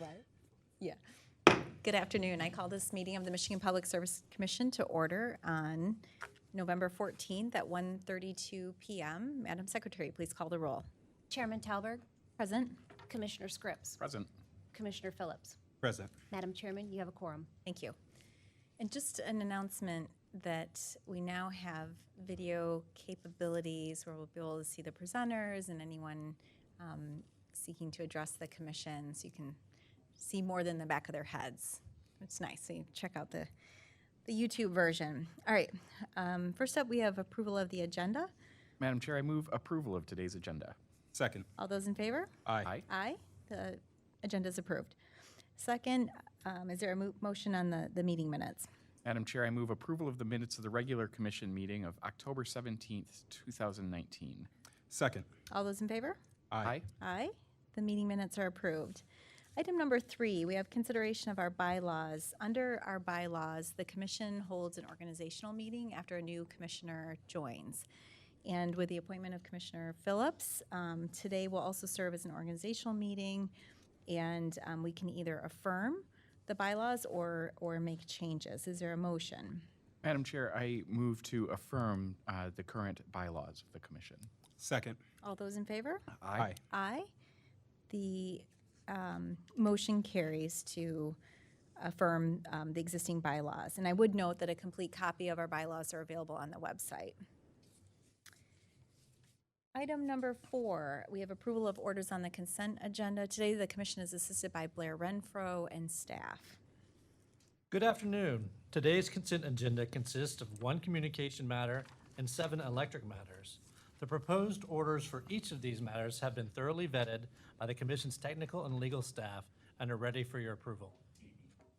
right? Yeah. Good afternoon. I call this meeting of the Michigan Public Service Commission to order on November 14th at 1:32 p.m. Madam Secretary, please call the roll. Chairman Talberg, Present. Commissioner Scripps, Present. Commissioner Phillips. Present. Madam Chairman, you have a quorum. Thank you. And just an announcement that we now have video capabilities where we'll be able to see the presenters and anyone seeking to address the commission, so you can see more than the back of their heads. It's nice. So you check out the YouTube version. All right. First up, we have approval of the agenda. Madam Chair, I move approval of today's agenda. Second. All those in favor? Aye. Aye. The agenda is approved. Second, is there a motion on the meeting minutes? Madam Chair, I move approval of the minutes of the regular commission meeting of October 17th, 2019. Second. All those in favor? Aye. Aye. The meeting minutes are approved. Item number 3, we have consideration of our bylaws. Under our bylaws, the commission holds an organizational meeting after a new commissioner joins. And with the appointment of Commissioner Phillips, today will also serve as an organizational meeting, and we can either affirm the bylaws or make changes. Is there a motion? Madam Chair, I move to affirm the current bylaws of the commission. Second. All those in favor? Aye. Aye. The motion carries to affirm the existing bylaws. And I would note that a complete copy of our bylaws are available on the website. Item number 4, we have approval of orders on the consent agenda. Today, the commission is assisted by Blair Renfro and staff. Good afternoon. Today's consent agenda consists of 1 communication matter and 7 electric matters. The proposed orders for each of these matters have been thoroughly vetted by the commission's technical and legal staff and are ready for your approval.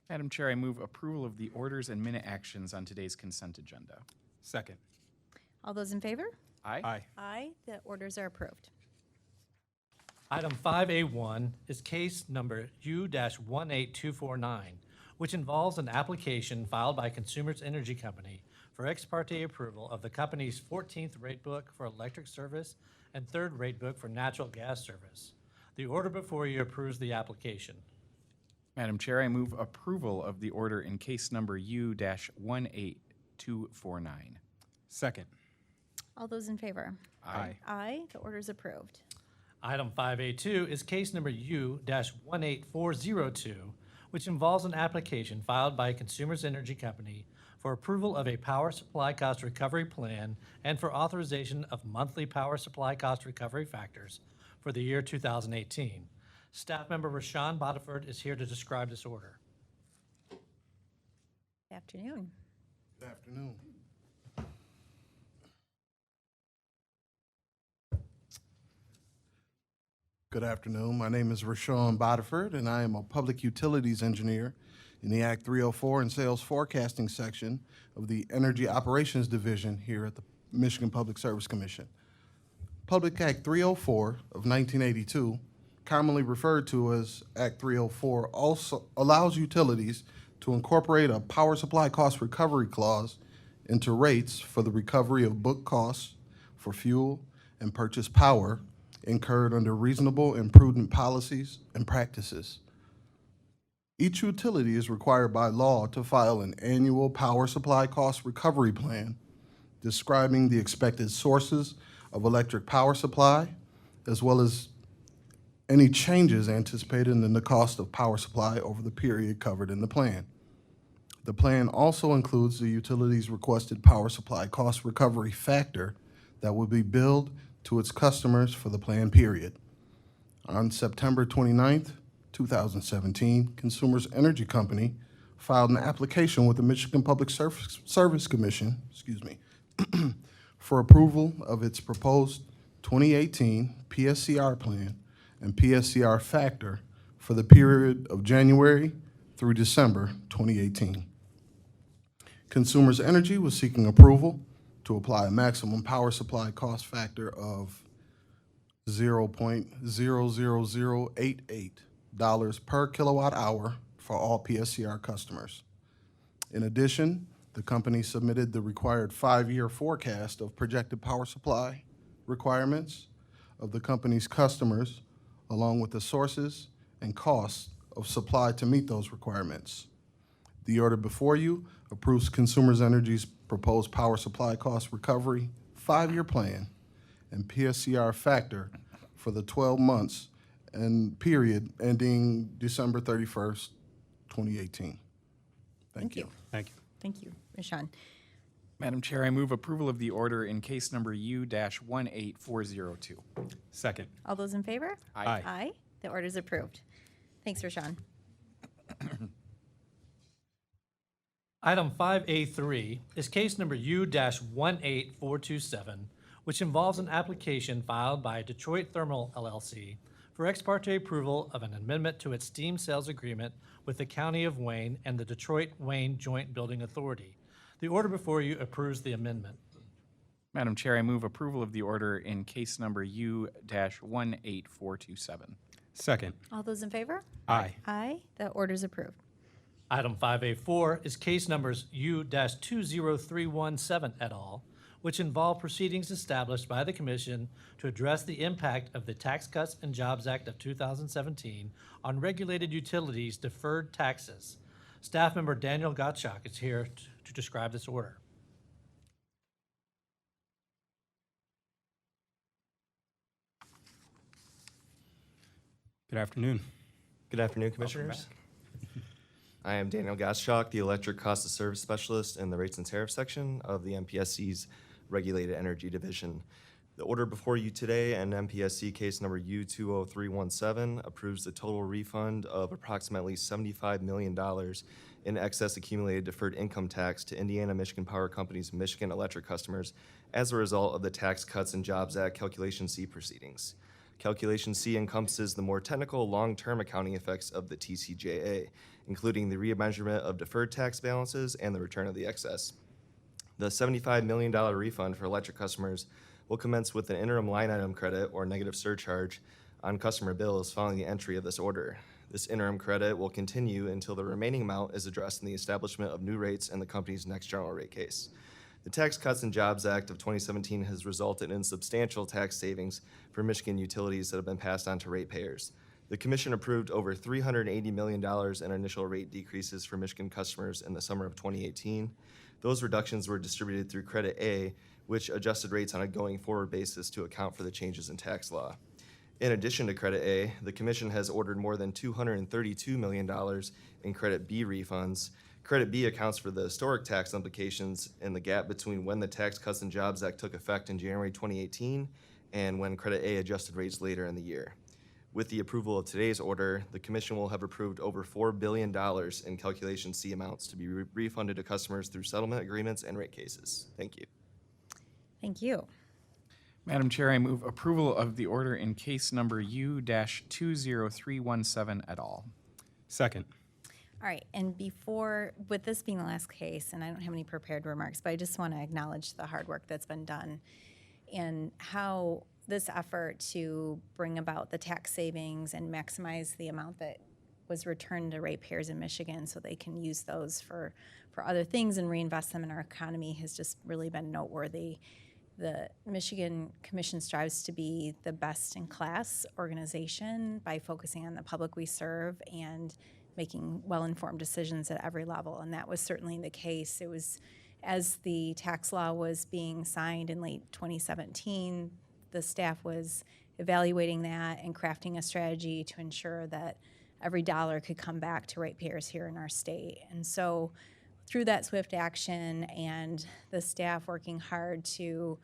Madam Chair, I move approval of the orders and minute actions on today's consent agenda. Second. All those in favor? Aye. Aye. Aye. The orders are approved. Item 5A1 is case number U-18249, which involves an application filed by Consumers Energy Company for ex parte approval of the company's 14th rate book for electric service and 3rd rate book for natural gas service. The order before you approves the application. Madam Chair, I move approval of the order in case number U-18249. Second. All those in favor? Aye. Aye. The order is approved. Item 5A2 is case number U-18402, which involves an application filed by Consumers Energy Company for approval of a power supply cost recovery plan and for authorization of monthly power supply cost recovery factors for the year 2018. Staff member Rashawn Bodiford is here to describe this order. Good afternoon. Good afternoon. Good afternoon. My name is Rashawn Bodiford, and I am a public utilities engineer in the Act 304 and Sales Forecasting section of the Energy Operations Division here at the Michigan Public Service Commission. Public Act 304 of 1982, commonly referred to as Act 304, also allows utilities to incorporate a power supply cost recovery clause into rates for the recovery of book costs for fuel and purchased power incurred under reasonable and prudent policies and practices. Each utility is required by law to file an annual power supply cost recovery plan describing the expected sources of electric power supply, as well as any changes anticipated in the cost of power supply over the period covered in the plan. The plan also includes the utility's requested power supply cost recovery factor that will be billed to its customers for the plan period. On September 29th, 2017, Consumers Energy Company filed an application with the Michigan Public Service Commission, for approval of its proposed 2018 PSCR plan and PSCR factor for the period of January through December 2018. Consumers Energy was seeking approval to apply a maximum power supply cost factor of 0.00088 per kilowatt hour for all PSCR customers. In addition, the company submitted the required 5-year forecast of projected power supply requirements of the company's customers, along with the sources and costs of supply to meet those requirements. The order before you approves Consumers Energy's proposed power supply cost recovery 5-year plan and PSCR factor for the 12 months and period ending December 31st, 2018. Thank you. Thank you. Thank you, Rashawn. Madam Chair, I move approval of the order in case number U-18402. Second. All those in favor? Aye. Aye. The order is approved. Thanks, Rashawn. Item 5A3 is case number U-18427, which involves an application filed by Detroit Thermal LLC for ex parte approval of an amendment to its steam sales agreement with the County of Wayne and the Detroit-Wayne Joint Building Authority. The order before you approves the amendment. Madam Chair, I move approval of the order in case number U-18427. Second. All those in favor? Aye. Aye. The order is approved. Item 5A4 is case numbers U-20317 et al., which involve proceedings established by the Commission to address the impact of the Tax Cuts and Jobs Act of 2017 on regulated utilities' deferred taxes. Staff member Daniel Gottschalk is here to describe this order. Good afternoon. Good afternoon, Commissioners. I am Daniel Gottschalk, the Electric Cost of Service Specialist in the Rates and Tariff section of the MPSC's Regulated Energy Division. The order before you today and MPSC case number U-20317 approves the total refund of approximately $75 million in excess accumulated deferred income tax to Indiana Michigan Power Company's Michigan Electric customers as a result of the Tax Cuts and Jobs Act Calculation C proceedings. Calculation C encompasses the more technical long-term accounting effects of the TCJA, including the remeasurement of deferred tax balances and the return of the excess. The $75 million refund for electric customers will commence with an interim line item credit or negative surcharge on customer bills following the entry of this order. This interim credit will continue until the remaining amount is addressed in the establishment of new rates in the company's next general rate case. The Tax Cuts and Jobs Act of 2017 has resulted in substantial tax savings for Michigan utilities that have been passed on to ratepayers. The Commission approved over $380 million in initial rate decreases for Michigan customers in the summer of 2018. Those reductions were distributed through Credit A, which adjusted rates on a going-forward basis to account for the changes in tax law. In addition to Credit A, the Commission has ordered more than $232 million in Credit B refunds. Credit B accounts for the historic tax implications in the gap between when the Tax Cuts and Jobs Act took effect in January 2018 and when Credit A adjusted rates later in the year. With the approval of today's order, the Commission will have approved over $4 billion in Calculation C amounts to be refunded to customers through settlement agreements and rate cases. Thank you. Thank you. Madam Chair, I move approval of the order in case number U-20317 et al. Second. All right, and before, with this being the last case, and I don't have any prepared remarks, but I just want to acknowledge the hard work that's been done and how this effort to bring about the tax savings and maximize the amount that was returned to ratepayers in Michigan so they can use those for other things and reinvest them in our economy has just really been noteworthy. The Michigan Commission strives to be the best-in-class organization by focusing on the public we serve and making well-informed decisions at every level, and that was certainly the case. It was, as the tax law was being signed in late 2017, the staff was evaluating that and crafting a strategy to ensure that every dollar could come back to ratepayers here in our state. And so through that swift action and the staff working hard to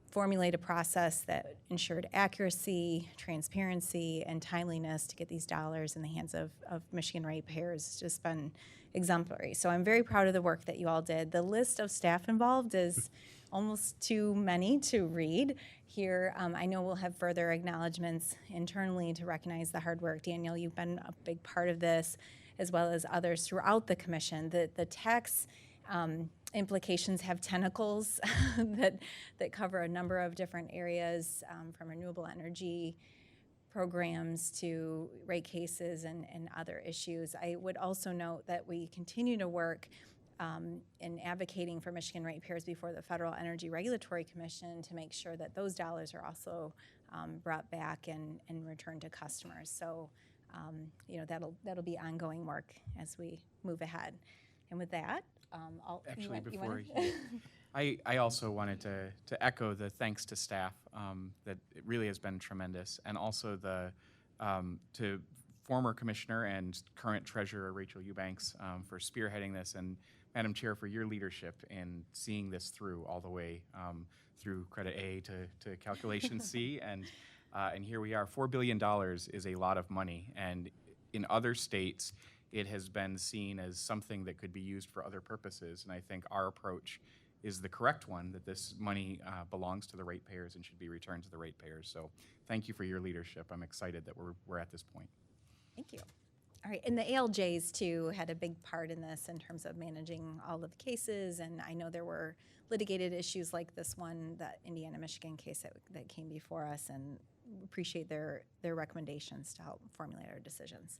formulate a process that ensured accuracy, transparency, and timeliness to get these dollars in the hands of Michigan ratepayers has just been exemplary. So I'm very proud of the work that you all did. The list of staff involved is almost too many to read here. I know we'll have further acknowledgments internally to recognize the hard work. Daniel, you've been a big part of this, as well as others throughout the commission. The tax implications have tentacles that cover a number of different areas, from renewable energy programs to rate cases and other issues. I would also note that we continue to work in advocating for Michigan ratepayers before the Federal Energy Regulatory Commission to make sure that those dollars are also brought back and returned to customers. So that'll be ongoing work as we move ahead. And with that, Actually, you before wanna- I also wanted to echo the thanks to staff, that it really has been tremendous, and also to former Commissioner and current Treasurer Rachel Eubanks for spearheading this, and Madam Chair for your leadership in seeing this through all the way through credit A to calculation C, and here we are. $4 billion is a lot of money, and in other states, it has been seen as something that could be used for other purposes, and I think our approach is the correct one, that this money belongs to the ratepayers and should be returned to the ratepayers. So thank you for your leadership. I'm excited that we're at this point. Thank you. All right, and the ALJs too had a big part in this in terms of managing all of the cases, and I know there were litigated issues like this one, that Indiana-Michigan case that came before us, and appreciate their recommendations to help formulate our decisions.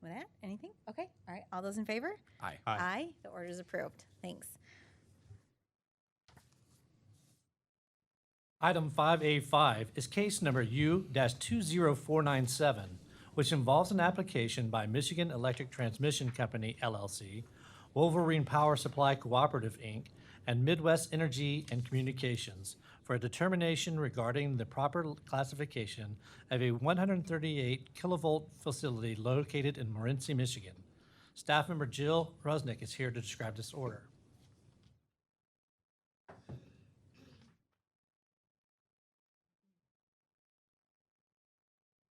With that, anything? Okay, all right, all those in favor? Aye. Aye, the order is approved. Thanks. Item 5A5 is case number U-20497, which involves an application by Michigan Electric Transmission Company, LLC, Wolverine Power Supply Cooperative, Inc., and Midwest Energy and Communications for a determination regarding the proper classification of a 138 kilovolt facility located in Morenci, Michigan. Staff member Jill Rusnick is here to describe this order.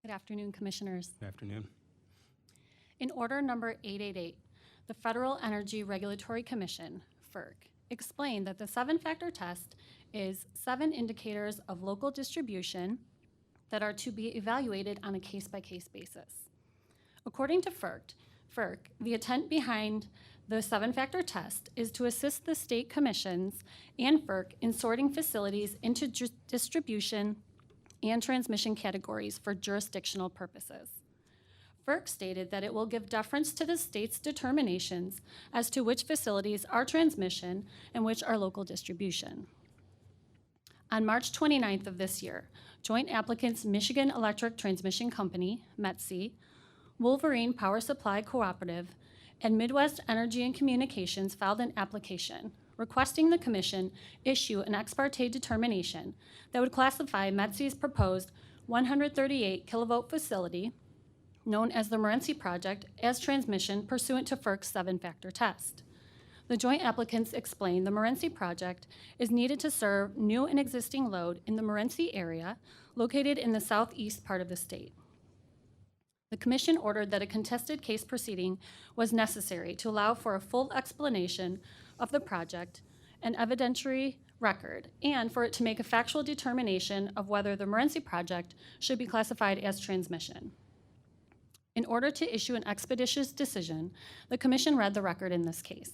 Good afternoon, Commissioners. Good afternoon. In order number 888, the Federal Energy Regulatory Commission, FERC, explained that the 7-factor test is 7 indicators of local distribution that are to be evaluated on a case-by-case basis. According to FERC, the intent behind the 7-factor test is to assist the state commissions and FERC in sorting facilities into distribution and transmission categories for jurisdictional purposes. FERC stated that it will give deference to the state's determinations as to which facilities are transmission and which are local distribution. On March 29th of this year, joint applicants Michigan Electric Transmission Company, METC, Wolverine Power Supply Cooperative, and Midwest Energy and Communications filed an application requesting the Commission issue an ex parte determination that would classify METC's proposed 138 kilovolt facility, known as the Morenci Project, as transmission pursuant to FERC's 7-factor test. The joint applicants explained the Morenci Project is needed to serve new and existing load in the Morenci area located in the southeast part of the state. The Commission ordered that a contested case proceeding was necessary to allow for a full explanation of the project, an evidentiary record, and for it to make a factual determination of whether the Morenci Project should be classified as transmission. In order to issue an expeditious decision, the Commission read the record in this case.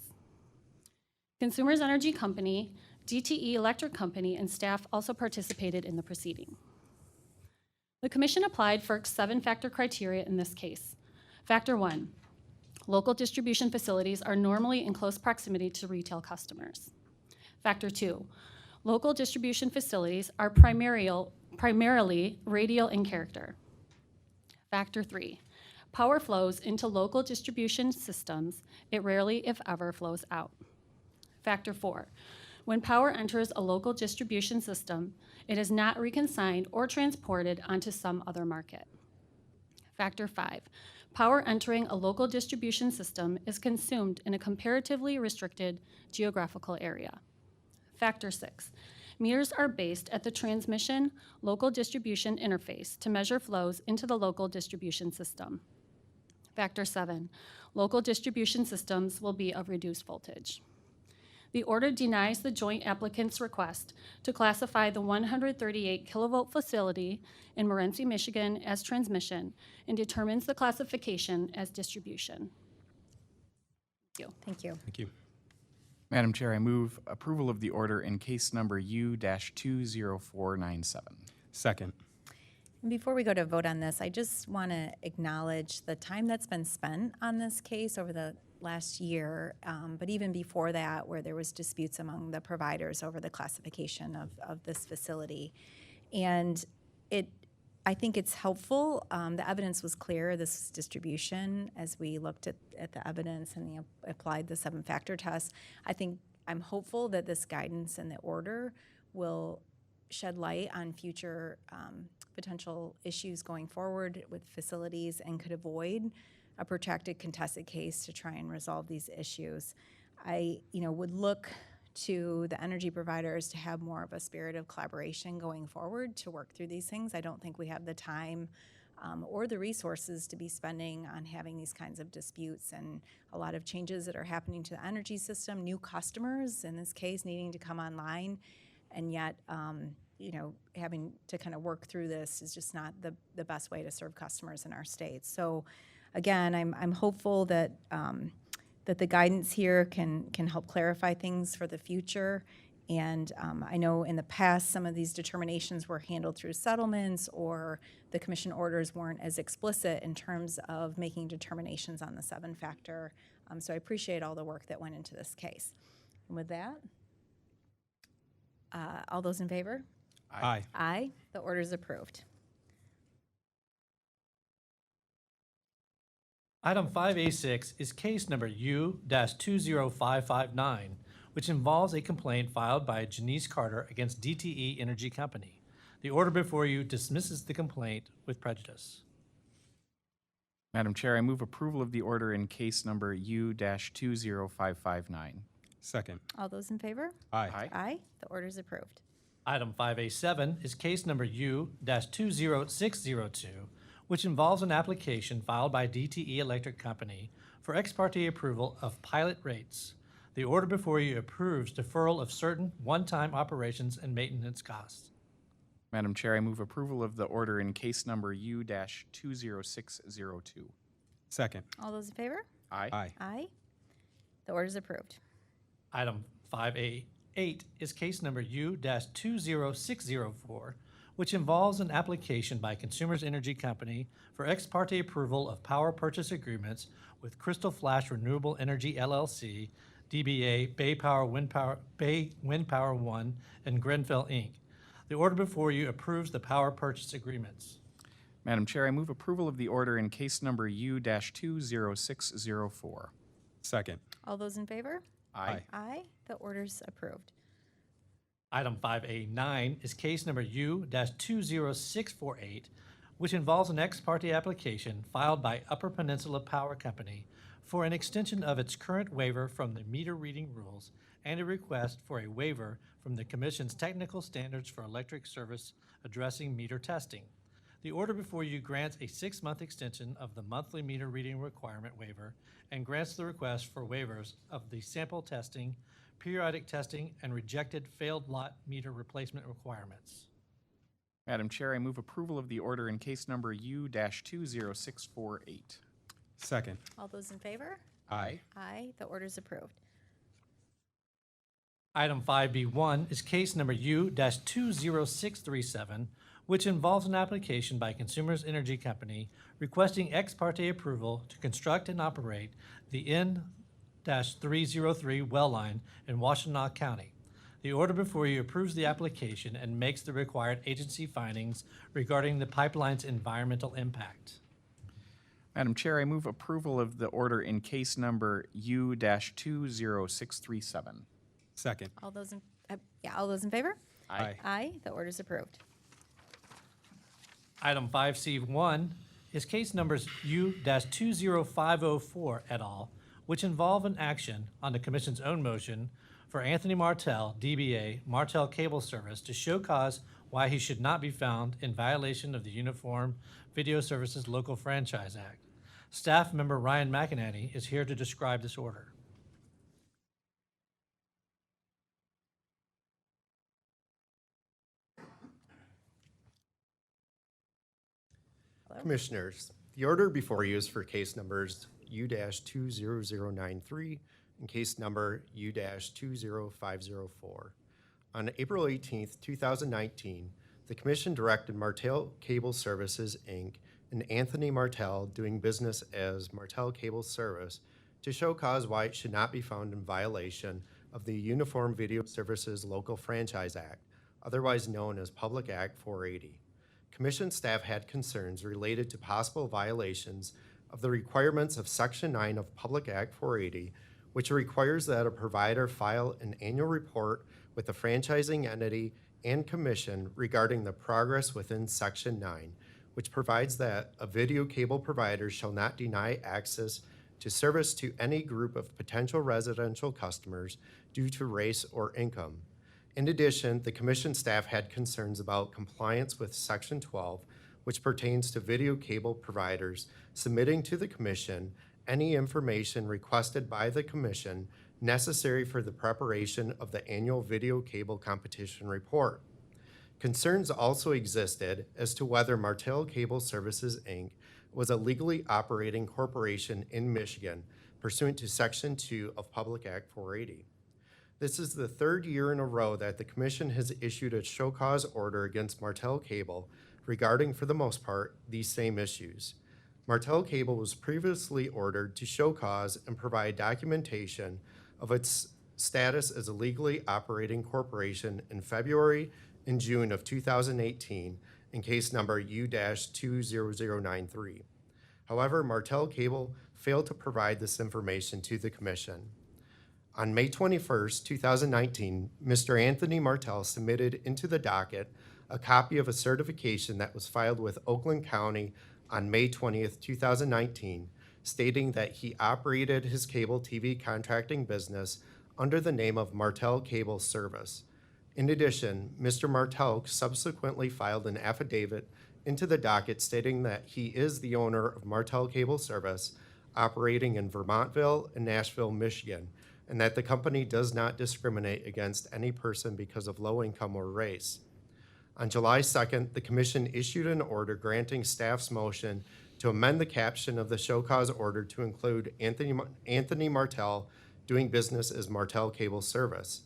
Consumers Energy Company, DTE Electric Company, and staff also participated in the proceeding. The Commission applied FERC's 7-factor criteria in this case. Factor 1, local distribution facilities are normally in close proximity to retail customers. Factor 2, local distribution facilities are primarily radial in character. Factor 3, power flows into local distribution systems. It rarely, if ever, flows out. Factor 4, when power enters a local distribution system, it is not reconsigned or transported onto some other market. Factor 5, power entering a local distribution system is consumed in a comparatively restricted geographical area. Factor 6, meters are based at the transmission local distribution interface to measure flows into the local distribution system. Factor 7, local distribution systems will be of reduced voltage. The order denies the joint applicant's request to classify the 138 kilovolt facility in Morenci, Michigan as transmission and determines the classification as distribution. Thank you. Thank you. Thank you. Madam Chair, I move approval of the order in case number U-20497. Second. And before we go to vote on this, I just want to acknowledge the time that's been spent on this case over the last year, but even before that, where there was disputes among the providers over the classification of this facility. And I think it's helpful. The evidence was clear. This is distribution as we looked at the evidence and applied the 7-factor test. I'm hopeful that this guidance and the order will shed light on future potential issues going forward with facilities and could avoid a protracted contested case to try and resolve these issues. I would look to the energy providers to have more of a spirit of collaboration going forward to work through these things. I don't think we have the time or the resources to be spending on having these kinds of disputes and a lot of changes that are happening to the energy system, new customers, in this case, needing to come online, and yet, having to kind of work through this is just not the best way to serve customers in our state. So again, I'm hopeful that that the guidance here can help clarify things for the future. And I know in the past, some of these determinations were handled through settlements, or the commission orders weren't as explicit in terms of making determinations on the 7-factor. So I appreciate all the work that went into this case. And with that, all those in favor? Aye. Aye. The order is approved. Item 5A6 is case number U-20559, which involves a complaint filed by Janice Carter against DTE Energy Company. The order before you dismisses the complaint with prejudice. Madam Chair, I move approval of the order in case number U-20559. Second. All those in favor? Aye. Aye. The order is approved. Item 5A7 is case number U-20602, which involves an application filed by DTE Electric Company for ex parte approval of pilot rates. The order before you approves deferral of certain one-time operations and maintenance costs. Madam Chair, I move approval of the order in case number U-20602. Second. All those in favor? Aye. Aye. Aye. The order is approved. Item 5A8 is case number U-20604, which involves an application by Consumers Energy Company for ex parte approval of power purchase agreements with Crystal Flash Renewable Energy LLC, DBA Bay Wind Power 1, and Grenfell Inc. The order before you approves the power purchase agreements. Madam Chair, I move approval of the order in case number U-20604. Second. All those in favor? Aye. Aye. The order's approved. Item 5A9 is case number U-20648, which involves an ex parte application filed by Upper Peninsula Power Company for an extension of its current waiver from the meter reading rules and a request for a waiver from the Commission's technical standards for electric service addressing meter testing. The order before you grants a 6-month extension of the monthly meter reading requirement waiver and grants the request for waivers of the sample testing, periodic testing, and rejected failed lot meter replacement requirements. Madam Chair, I move approval of the order in case number U-20648. Second. All those in favor? Aye. Aye. The order's approved. Item 5B1 is case number U-20637, which involves an application by Consumers Energy Company requesting ex parte approval to construct and operate the N-303 well line in Washtenaw County. The order before you approves the application and makes the required agency findings regarding the pipeline's environmental impact. Madam Chair, I move approval of the order in case number U-20637. Second. All those in favor? Aye. Aye. The order's approved. Item 5C1 is case numbers U-20504 et al., which involve an action on the Commission's own motion for Anthony Martell, DBA Martell Cable Service, to show cause why he should not be found in violation of the Uniform Video Services Local Franchise Act. Staff member Ryan McEnany is here to describe this order. Commissioners, the order before you is for case numbers U-20093 and case number U-20504. On April 18th, 2019, the Commission directed Martell Cable Services, Inc. and Anthony Martell, doing business as Martell Cable Service, to show cause why it should not be found in violation of the Uniform Video Services Local Franchise Act, otherwise known as Public Act 480. Commission staff had concerns related to possible violations of the requirements of Section 9 of Public Act 480, which requires that a provider file an annual report with the franchising entity and commission regarding the progress within Section 9, which provides that a video cable provider shall not deny access to service to any group of potential residential customers due to race or income. In addition, the commission staff had concerns about compliance with Section 12, which pertains to video cable providers submitting to the commission any information requested by the commission necessary for the preparation of the annual video cable competition report. Concerns also existed as to whether Martell Cable Services, Inc. was a legally operating corporation in Michigan pursuant to Section 2 of Public Act 480. This is the third year in a row that the commission has issued a show cause order against Martell Cable regarding, for the most part, these same issues. Martell Cable was previously ordered to show cause and provide documentation of its status as a legally operating corporation in February and June of 2018 in case number U-20093. However, Martell Cable failed to provide this information to the commission. On May 21st, 2019, Mr. Anthony Martell submitted into the docket a copy of a certification that was filed with Oakland County on May 20th, 2019, stating that he operated his cable TV contracting business under the name of Martell Cable Service. In addition, Mr. Martell subsequently filed an affidavit into the docket stating that he is the owner of Martell Cable Service, operating in Vermontville and Nashville, Michigan, and that the company does not discriminate against any person because of low income or race. On July 2nd, the commission issued an order granting staff's motion to amend the caption of the show cause order to include Anthony Martell doing business as Martell Cable Service.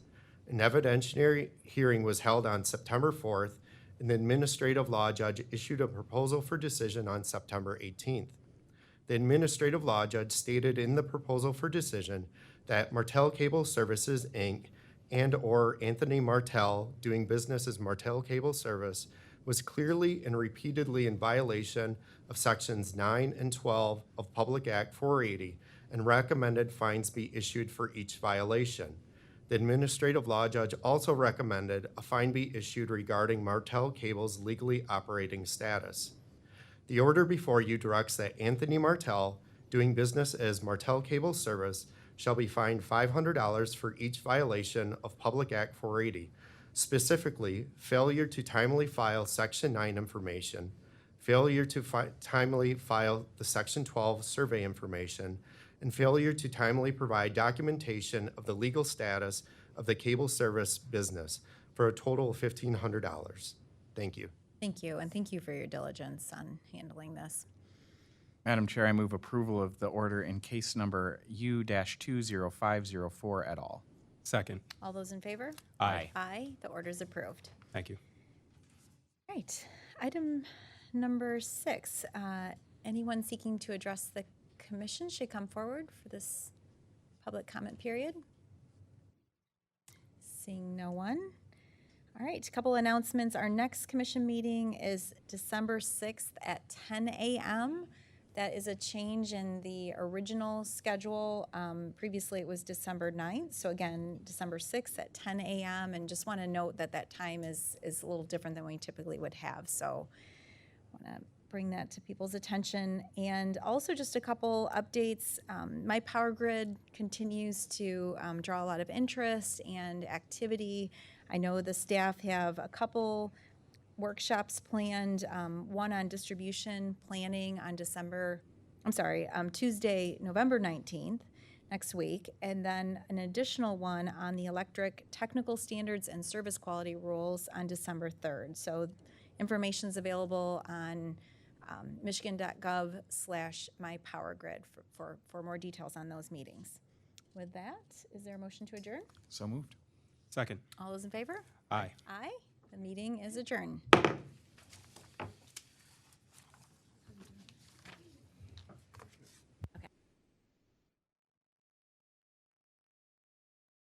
An evidentiary hearing was held on September 4th, and the administrative law judge issued a proposal for decision on September 18th. The administrative law judge stated in the proposal for decision that Martell Cable Services, Inc. and/or Anthony Martell doing business as Martell Cable Service was clearly and repeatedly in violation of Sections 9 and 12 of Public Act 480 and recommended fines be issued for each violation. The administrative law judge also recommended a fine be issued regarding Martell Cable's legally operating status. The order before you directs that Anthony Martell, doing business as Martell Cable Service, shall be fined $500 for each violation of Public Act 480, specifically failure to timely file Section 9 information, failure to timely file the Section 12 survey information, and failure to timely provide documentation of the legal status of the cable service business for a total of $1,500. Thank you. Thank you, and thank you for your diligence on handling this. Madam Chair, I move approval of the order in case number U-20504 et al. Second. All those in favor? Aye. Aye, the order is approved. Thank you. Right, item number 6. Anyone seeking to address the commission should come forward for this public comment period. Seeing no one. All right, a couple announcements. Our next commission meeting is December 6th at 10 a.m. That is a change in the original schedule. Previously, it was December 9th. So again, December 6th at 10 a.m. And just want to note that that time is a little different than we typically would have. So I want to bring that to people's attention. And also just a couple updates. My Power Grid continues to draw a lot of interest and activity. I know the staff have a couple workshops planned, one on distribution planning on Tuesday, November 19th, next week, and then an additional one on the electric technical standards and service quality rules on December 3rd. So information is available on michigan.gov/mypowergrid for more details on those meetings. With that, is there a motion to adjourn? So moved. Second. All those in favor? Aye. Aye. The meeting is adjourned.